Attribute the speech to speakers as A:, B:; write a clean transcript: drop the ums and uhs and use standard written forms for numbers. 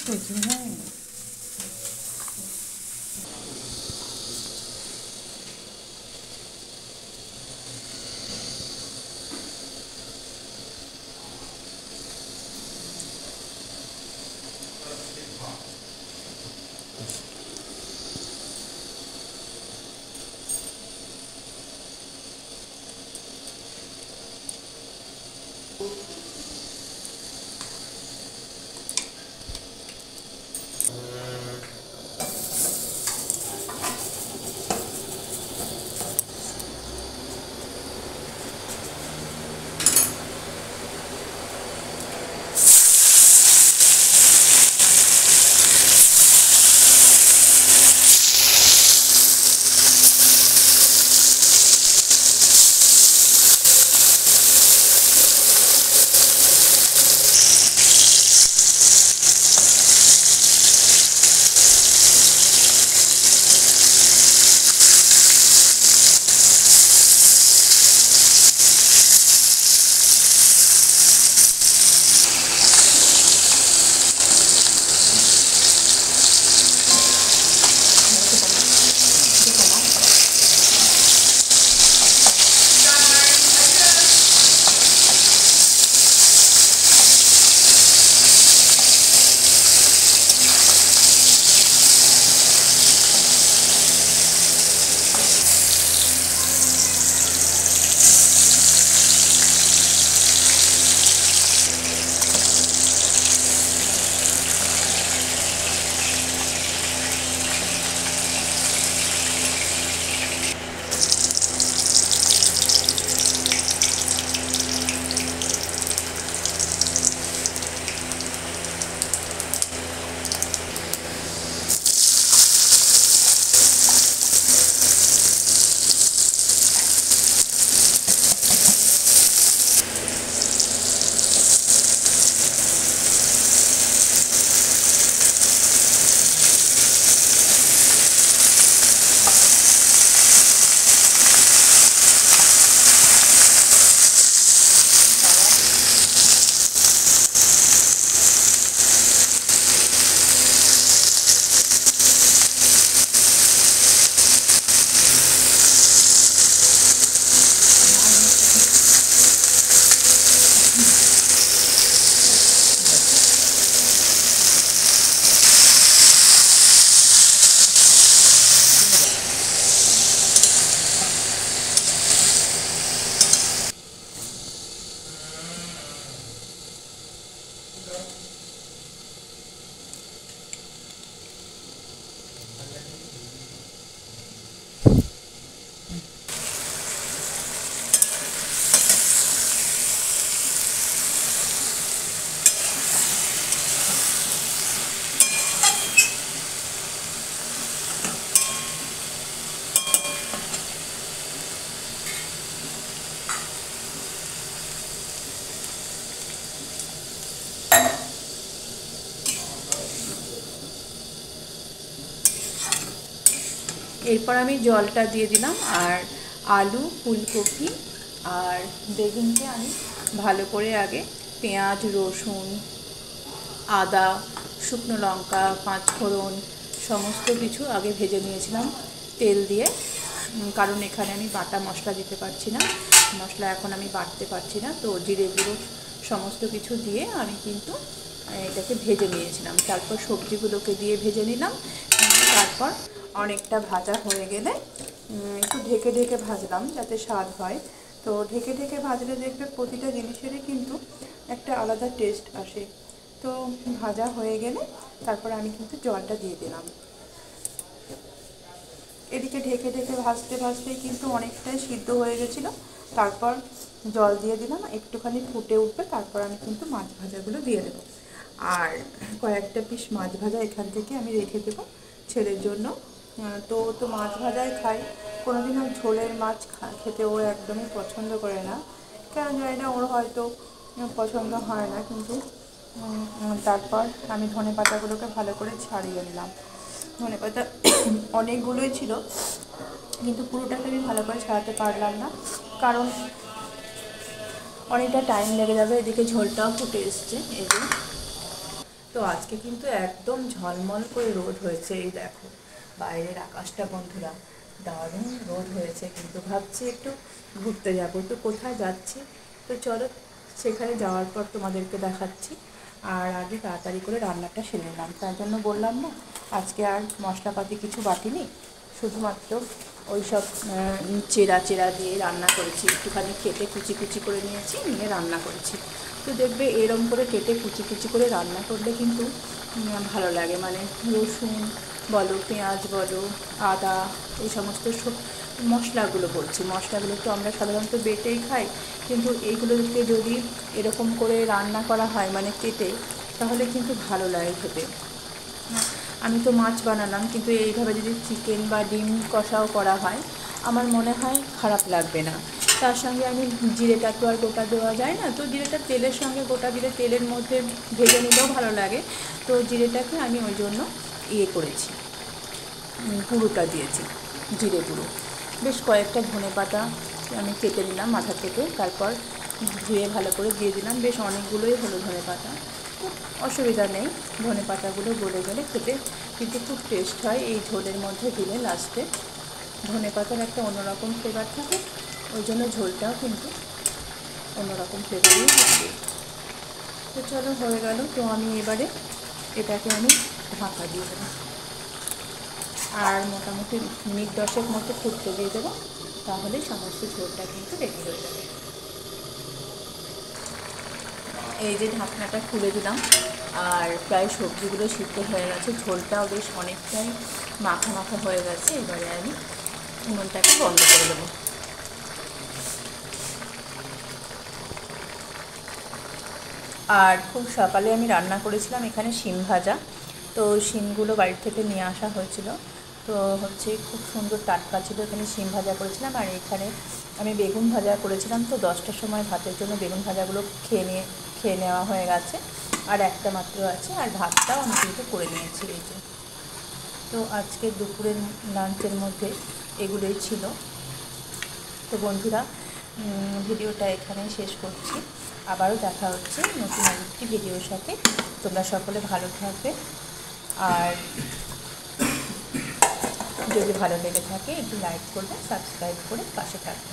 A: বুঝি হ্যাঁ। এরপর আমি জলটা দিয়ে দিলাম, আর আলু, ফুলকপি আর বেগুনকে আমি ভালো করে আগে পেঁয়াজ, রসুন, আদা, শুকনো লঙ্কা, পাঁচফোড়ন সমস্ত কিছু আগে ভেজে নিয়েছিলাম তেল দিয়ে, কারণ এখানে আমি বাটা মশলা দিতে পারছি না, মশলা এখন আমি বাটতে পারছি না, তো জিরে গুঁড়ো সমস্ত কিছু দিয়ে আমি কিন্তু এটাকে ভেজে নিয়েছিলাম। তারপর সবজিগুলোকে দিয়ে ভেজে নিলাম। তারপর অনেকটা ভাজা হয়ে গেলে একটু ঢেকে ঢেকে ভাজলাম যাতে স্বাদ হয়। তো ঢেকে ঢেকে ভাজলে দেখবে প্রতিটা জিনিসেরই কিন্তু একটা আলাদা টেস্ট আসে। তো ভাজা হয়ে গেলে তারপর আমি কিন্তু জলটা দিয়ে দিলাম। এদিকে ঢেকে ঢেকে ভাজতে ভাজতেই কিন্তু অনেকটাই সিদ্ধ হয়ে গেছিলো। তারপর জল দিয়ে দিলাম, একটুখানি ফুটে উঠবে, তারপর আমি কিন্তু মাছ ভাজাগুলো দিয়ে দেবো। আর কয়েকটা পিস মাছ ভাজা এখান থেকে আমি রেখে দেবো ছেলের জন্য। তো মাছ ভাজাই খাই, কোনোদিনও ঝোলের মাছ খেতে ও একদমই পছন্দ করে না, কেন জানি না, ওর হয়তো পছন্দ হয় না। কিন্তু তারপর আমি ধনেপাতাগুলোকে ভালো করে ছাড়িয়ে নিলাম। ধনেপাতা অনেকগুলোই ছিল, কিন্তু পুরোটাকে আমি ভালো করে ছাড়াতে পারলাম না, কারণ অনেকটা টাইম লেগে যাবে। এদিকে ঝোলটাও ফুটে এসছে, এই যে তো আজকে কিন্তু একদম ঝলমল করে রোদ হয়েছে, এই দেখো বাইরের আকাশটা বন্ধুরা, দারুণ রোদ হয়েছে। কিন্তু ভাবছি একটু ঘুরতে যাবো, তো কোথায় যাচ্ছি তো চলো সেখানে যাওয়ার পর তোমাদেরকে দেখাচ্ছি। আর আগে তাড়াতাড়ি করে রান্নাটা সেরে নিলাম, তার জন্য বললাম না আজকে আর মশলাপাতি কিছু বাটিনি, শুধুমাত্র ওই সব চেরা চেরা দিয়ে রান্না করেছি, একটুখানি কেটে কুচি কুচি করে নিয়েছি, নিয়ে রান্না করেছি। তো দেখবে এরম করে কেটে কুচি কুচি করে রান্না করলে কিন্তু ভালো লাগে, মানে রসুন বলো, পেঁয়াজ বলো, আদা, এই সমস্ত মশলাগুলো বলছি, মশলাগুলো তো আমরা সাধারণত বেটেই খাই, কিন্তু এইগুলোকে যদি এরকম করে রান্না করা হয় মানে কেটে, তাহলে কিন্তু ভালো লাগে খেতে। আমি তো মাছ বানালাম, কিন্তু এইভাবে যদি চিকেন বা ডিম কষাও করা হয় আমার মনে হয় খারাপ লাগবে না। তার সঙ্গে আমি জিরেটা তো আর গোটা দেওয়া যায় না, তো জিরেটা তেলের সঙ্গে গোটা দিলে তেলের মধ্যে ভেজে নিলেও ভালো লাগে। তো জিরেটাকে আমি ওই জন্য করেছি, গুঁড়োটা দিয়েছি, জিরে গুঁড়ো। বেশ কয়েকটা ধনেপাতা আমি কেটে নিলাম মাথা থেকে, তারপর ধুয়ে ভালো করে দিয়ে দিলাম, বেশ অনেকগুলোই হলো ধনেপাতা। অসুবিধা নেই, ধনেপাতাগুলো গলে গেলে খেতে কিন্তু খুব টেস্ট হয়। এই ঝোলের মধ্যে দিলে লাস্টে ধনেপাতার একটা অন্যরকম ফ্লেভার থাকে, ওই জন্য ঝোলটাও কিন্তু অন্যরকম ফ্লেভারই থাকে। তো চলো হয়ে গেল, তো আমি এবারে এটাকে আমি ঢাকা দিয়ে দেবো আর মোটামুটি মিনিট 10 মতো ফুটতে দিয়ে দেবো, তাহলেই সমস্ত ঝোলটা কিন্তু রেডি হয়ে যাবে। এই যে ঢাকনাটা খুলে দিলাম, আর প্রায় সবজিগুলো সিদ্ধ হয়ে গেছে, ঝোলটাও বেশ অনেকটাই মাখা মাখা হয়ে গেছে। এবারে আমি উনুনটাকে বন্ধ করে দেবো। আর খুব সকালে আমি রান্না করেছিলাম এখানে শিম ভাজা, তো শিমগুলো বাড়ি থেকে নিয়ে আসা হয়েছিল, তো হচ্ছে খুব সুন্দর টাটকা ছিল। এখানে শিম ভাজা করেছিলাম, আর এখানে আমি বেগুন ভাজা করেছিলাম। তো 10টার সময় ভাতের জন্য বেগুন ভাজাগুলো খেয়ে নেওয়া হয়ে গেছে, আর একটা মাত্র আছে, আর ভাতটাও আমি কিন্তু করে নিয়েছি। এই যে, তো আজকে দুপুরের লাঞ্চের মধ্যে এগুলোই ছিল। তো বন্ধুরা, ভিডিওটা এখানেই শেষ করছি, আবারও দেখা হচ্ছে নতুন আরেকটি ভিডিওর সাথে। তোমরা সকলে ভালো থাকবে, আর যদি ভালো লেগে থাকে একটু লাইক করবে, সাবস্ক্রাইব করে পাশে থাকবে।